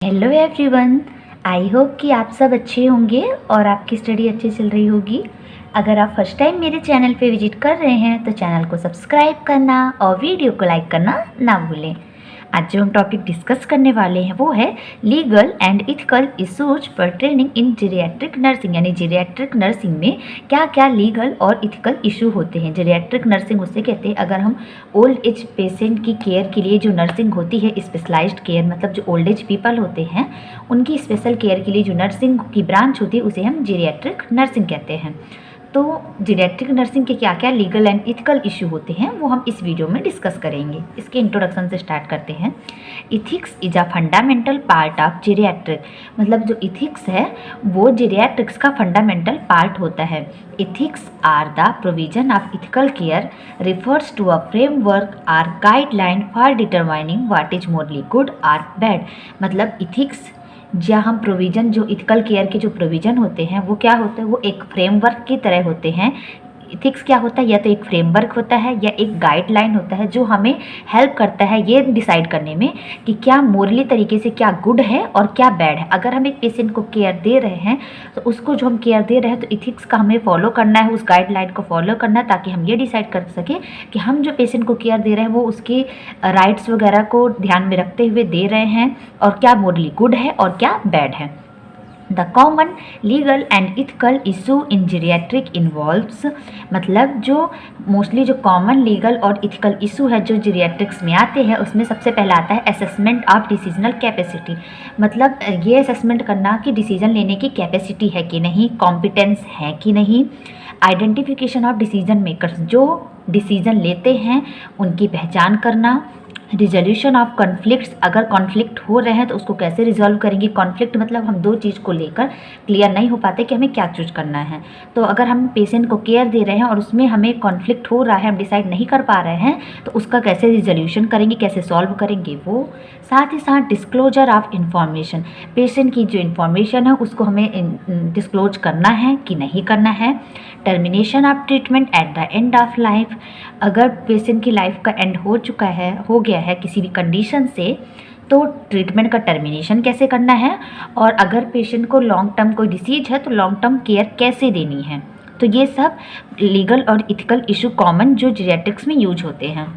Hello everyone. I hope कि आप सब अच्छे होंगे और आपकी स्टडी अच्छी चल रही होगी। अगर आप फर्स्ट टाइम मेरे चैनल पे विजिट कर रहे हैं तो चैनल को सब्सक्राइब करना और वीडियो को लाइक करना ना भूलें। आज जो हम टॉपिक डिस्कस करने वाले हैं वो है legal and ethical issues pertaining in geriatric nursing, यानी जीरियाट्रिक नर्सिंग में क्या क्या लीगल और इथिकल इशू होते हैं। जीरियाट्रिक नर्सिंग उसे कहते हैं अगर हम ओल्ड एज पेशेंट की केयर के लिए जो नर्सिंग होती है, स्पेशलाइज्ड केयर, मतलब जो ओल्ड एज पीपल होते हैं उनकी स्पेशल केयर के लिए जो नर्सिंग की ब्रांच होती है उसे हम जीरियाट्रिक नर्सिंग कहते हैं। तो जीरियाट्रिक नर्सिंग के क्या क्या लीगल एंड इथिकल इशू होते हैं वो हम इस वीडियो में डिस्कस करेंगे। इसके इंट्रोडक्शन से स्टार्ट करते हैं। Ethics is a fundamental part of geriatric, मतलब जो इथिक्स है वो जीरियाट्रिक्स का फंडामेंटल पार्ट होता है। Ethics or the provision of ethical care refers to a framework or guideline for determining what is morally good और बैड। मतलब इथिक्स जहाँ हम प्रोविज़न, जो इथिकल केयर के जो प्रोविज़न होते हैं वो क्या होते हैं, वो एक फ्रेमवर्क की तरह होते हैं। इथिक्स क्या होता है, या तो एक फ्रेमवर्क होता है या एक गाइडलाइन होता है जो हमें हेल्प करता है ये डिसाइड करने में कि क्या मोरली तरीके से क्या गुड है और क्या बैड है। अगर हम एक पेशेंट को केयर दे रहे हैं तो उसको जो हम केयर दे रहे हैं तो इथिक्स का हमें फॉलो करना है, उस गाइडलाइन को फॉलो करना है ताकि हम ये डिसाइड कर सकें कि हम जो पेशेंट को केयर दे रहे हैं वो उसके राइट्स वगैरह को ध्यान में रखते हुए दे रहे हैं और क्या मोरली गुड है और क्या बैड है। The common legal and ethical issue in geriatric involves, मतलब जो मोस्टली जो कॉमन लीगल और इथिकल इशू है जो जीरियाट्रिक्स में आते हैं उसमें सबसे पहला आता है असेसमेंट ऑफ डिसीजनल कैपेसिटी। मतलब ये असेसमेंट करना कि डिसीजन लेने की कैपेसिटी है कि नहीं, कॉम्पिटेंस है कि नहीं। आइडेंटिफिकेशन ऑफ डिसीजन मेकर्स, जो डिसीजन लेते हैं उनकी पहचान करना। रिजोल्यूशन ऑफ कॉन्फ्लिक्ट्स, अगर कॉन्फ्लिक्ट हो रहे हैं तो उसको कैसे रिजॉल्व करेंगे। कॉन्फ्लिक्ट मतलब हम दो चीज़ को लेकर क्लियर नहीं हो पाते कि हमें क्या चूज करना है। तो अगर हम पेशेंट को केयर दे रहे हैं और उसमें हमें कॉन्फ्लिक्ट हो रहा है, हम डिसाइड नहीं कर पा रहे हैं, तो उसका कैसे रिजोल्यूशन करेंगे, कैसे सॉल्व करेंगे वो। साथ ही साथ डिस्क्लोजर ऑफ इंफॉर्मेशन, पेशेंट की जो इन्फॉर्मेशन है उसको हमें डिस्क्लोज करना है कि नहीं करना है। Termination of treatment at the end of life, अगर पेशेंट की लाइफ का एंड हो चुका है, हो गया है किसी भी कंडीशन से, तो ट्रीटमेंट का टर्मिनेशन कैसे करना है। और अगर पेशेंट को लॉन्ग टर्म कोई डिसीज है तो लॉन्ग टर्म केयर कैसे देनी है। तो ये सब लीगल और इथिकल इशू कॉमन जो जीरियाट्रिक्स में यूज होते हैं।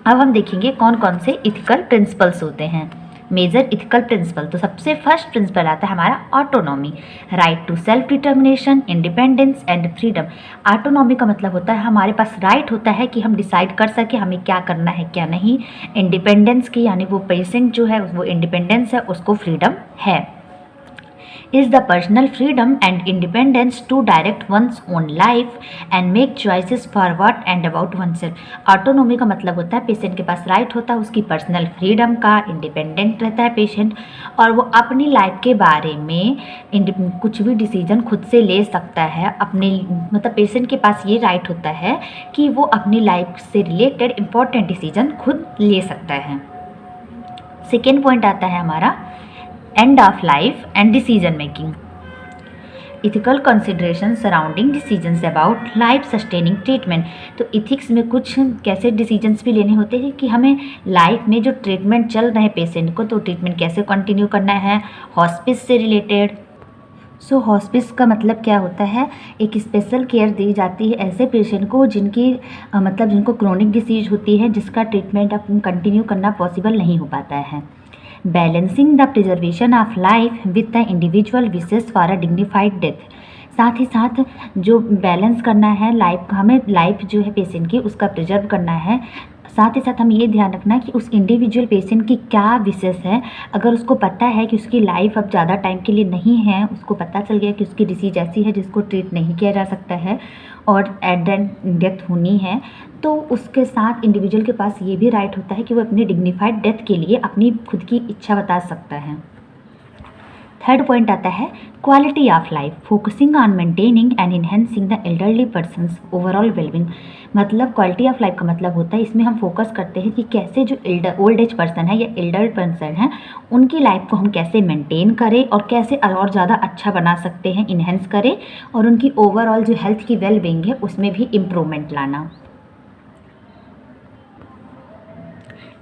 अब हम देखेंगे कौन कौन से इथिकल प्रिंसिपल्स होते हैं। मेजर इथिकल प्रिंसिपल, तो सबसे फर्स्ट प्रिंसिपल आता है हमारा autonomy, right to self determination, independence and freedom. Autonomy का मतलब होता है हमारे पास राइट होता है कि हम डिसाइड कर सके हमें क्या करना है क्या नहीं। इंडिपेंडेंस की, यानी वो पेशेंट जो है वो इंडिपेंडेंस है, उसको फ्रीडम है। is the personal freedom and independence to direct one's own life and make choices for what and about oneself। Autonomy का मतलब होता है पेशेंट के पास राइट होता है उसकी पर्सनल फ्रीडम का, इंडिपेंडेंट रहता है पेशेंट और वो अपनी लाइफ के बारे में कुछ भी डिसीजन खुद से ले सकता है। अपने मतलब पेशेंट के पास ये राइट होता है कि वो अपनी लाइफ से रिलेटेड इम्पॉर्टेंट डिसीजन खुद ले सकता है। सेकेंड पॉइंट आता है हमारा end of life and decision making, ethical consideration surrounding decisions about life sustaining treatment. तो इथिक्स में कुछ कैसे डिसीजंस भी लेने होते हैं कि हमें लाइफ में जो ट्रीटमेंट चल रहे हैं पेशेंट को, तो ट्रीटमेंट कैसे कंटिन्यू करना है। हॉस्पिस से रिलेटेड, सो हॉस्पिस का मतलब क्या होता है, एक स्पेशल केयर दी जाती है ऐसे पेशेंट को जिनकी मतलब जिनको क्रोनिक डिसीज होती है जिसका ट्रीटमेंट अब कंटिन्यू करना पॉसिबल नहीं हो पाता है। Balancing the preservation of life with the individual wishes for a dignified death, साथ ही साथ जो बैलेंस करना है लाइफ का, हमें लाइफ जो है पेशेंट की उसका प्रिजर्व करना है। साथ ही साथ हमें ये ध्यान रखना कि उस इंडिविजुअल पेशेंट की क्या विशेष है। अगर उसको पता है कि उसकी लाइफ अब ज़्यादा टाइम के लिए नहीं है, उसको पता चल गया कि उसकी डिसीज ऐसी है जिसको ट्रीट नहीं किया जा सकता है और एट द डेथ होनी है, तो उसके साथ इंडिविजुअल के पास ये भी राइट होता है कि वो अपनी डिग्निफाइड डेथ के लिए अपनी खुद की इच्छा बता सकता है। थर्ड पॉइंट आता है quality of life, focusing on maintaining and enhancing the elderly persons overall wellbeing. मतलब क्वालिटी ऑफ लाइफ का मतलब होता है इसमें हम फोकस करते हैं कि कैसे जो ओल्ड एज पर्सन है या एल्डर पर्सन है उनकी लाइफ को हम कैसे मेंटेन करें और कैसे और ज़्यादा अच्छा बना सकते हैं, इन्हेंस करें और उनकी ओवरऑल जो हेल्थ की वेलबींग है उसमें भी इम्प्रूवमेंट लाना।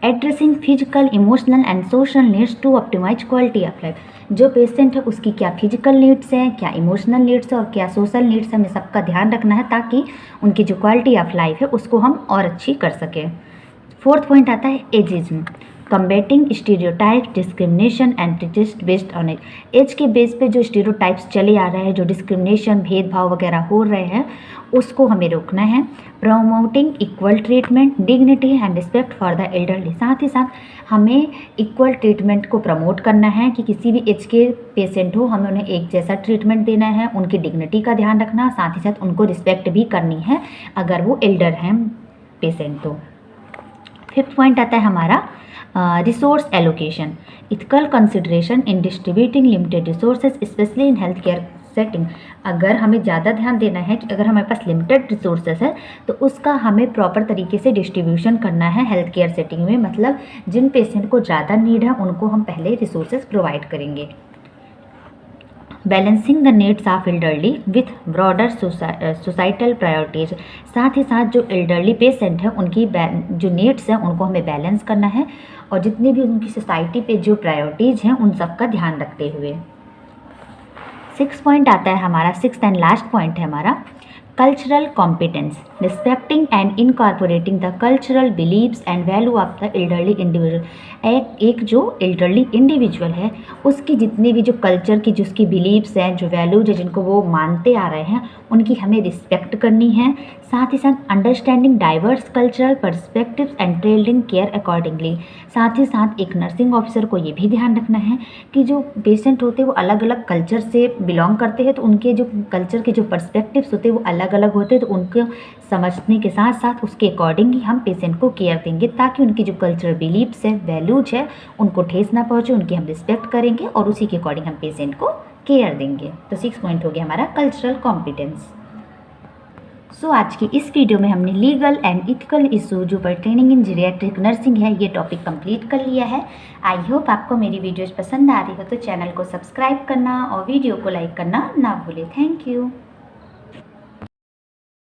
Addressing physical, emotional and social needs to optimize quality of life. जो पेशेंट है उसकी क्या फिजिकल नीड्स हैं, क्या इमोशनल नीड्स है और क्या सोशल नीड्स है, हमें सबका ध्यान रखना है ताकि उनकी जो क्वालिटी ऑफ लाइफ है उसको हम और अच्छी कर सकें। फोर्थ पॉइंट आता है ageism, combating stereotype, discrimination and prejudice based on age. Age के बेस पे जो स्टीरियोटाइप्स चले आ रहे हैं, जो डिस्क्रिमिनेशन, भेदभाव वगैरह हो रहे हैं, उसको हमें रोकना है। Promoting equal treatment, dignity and respect for the elderly. साथ ही साथ हमें इक्वल ट्रीटमेंट को प्रमोट करना है कि किसी भी एज के पेशेंट हो, हमें उन्हें एक जैसा ट्रीटमेंट देना है, उनकी डिग्निटी का ध्यान रखना, साथ ही साथ उनको रिस्पेक्ट भी करनी है अगर वो एल्डर हैं पेशेंट तो। फिफ्थ पॉइंट आता है हमारा resource allocation, ethical consideration in distributing limited resources specially in health care setting. अगर हमें ज़्यादा ध्यान देना है कि अगर हमारे पास लिमिटेड रिसोर्सेज है तो उसका हमें प्रॉपर तरीके से डिस्ट्रीब्यूशन करना है हेल्थ केयर सेटिंग में। मतलब जिन पेशेंट को ज़्यादा नीड है उनको हम पहले रिसोर्सेज प्रोवाइड करेंगे। Balancing the needs of elderly with broader societal priorities. साथ ही साथ जो एल्डरली पेशेंट है उनकी जो नीड्स हैं उनको हमें बैलेंस करना है और जितनी भी उनकी सोसाइटी पे जो प्रायोरिटीज़ हैं उन सब का ध्यान रखते हुए। सिक्स पॉइंट आता है हमारा, सिक्स्थ एंड लास्ट पॉइंट है हमारा cultural competence, respecting and incorporating the cultural beliefs and value of the elderly individual. एक जो एल्डरली इंडिविजुअल है उसकी जितनी भी जो कल्चर की, जो उसकी बिलीव्स हैं, जो वैल्यूज है, जिनको वो मानते आ रहे हैं, उनकी हमें रिस्पेक्ट करनी है। साथ ही साथ understanding diverse cultural perspectives and trading care accordingly. साथ ही साथ एक नर्सिंग ऑफिसर को ये भी ध्यान रखना है कि जो पेशेंट होते हैं वो अलग अलग कल्चर से बिलोंग करते हैं, तो उनके जो कल्चर के जो पर्सपेक्टिव्स होते हैं वो अलग अलग होते हैं, तो उनको समझने के साथ साथ उसके अकॉर्डिंग ही हम पेशेंट को केयर देंगे ताकि उनकी जो कल्चरल बिलीव्स है, वैल्यूज है, उनको ठेस ना पहुँचे, उनकी हम रिस्पेक्ट करेंगे और उसी के अकॉर्डिंग हम पेशेंट को केयर देंगे। तो 6 पॉइंट हो गया हमारा कल्चरल कॉम्पिटेंस। सो आज की इस वीडियो में हमने लीगल एंड इथिकल इशू जो पर्टेनिंग इन जीरियाट्रिक नर्सिंग है ये टॉपिक कंप्लीट कर लिया है। आई होप आपको मेरी वीडियोज़ पसंद आ रही हो तो चैनल को सब्सक्राइब करना और वीडियो को लाइक करना ना भूलें। Thank you.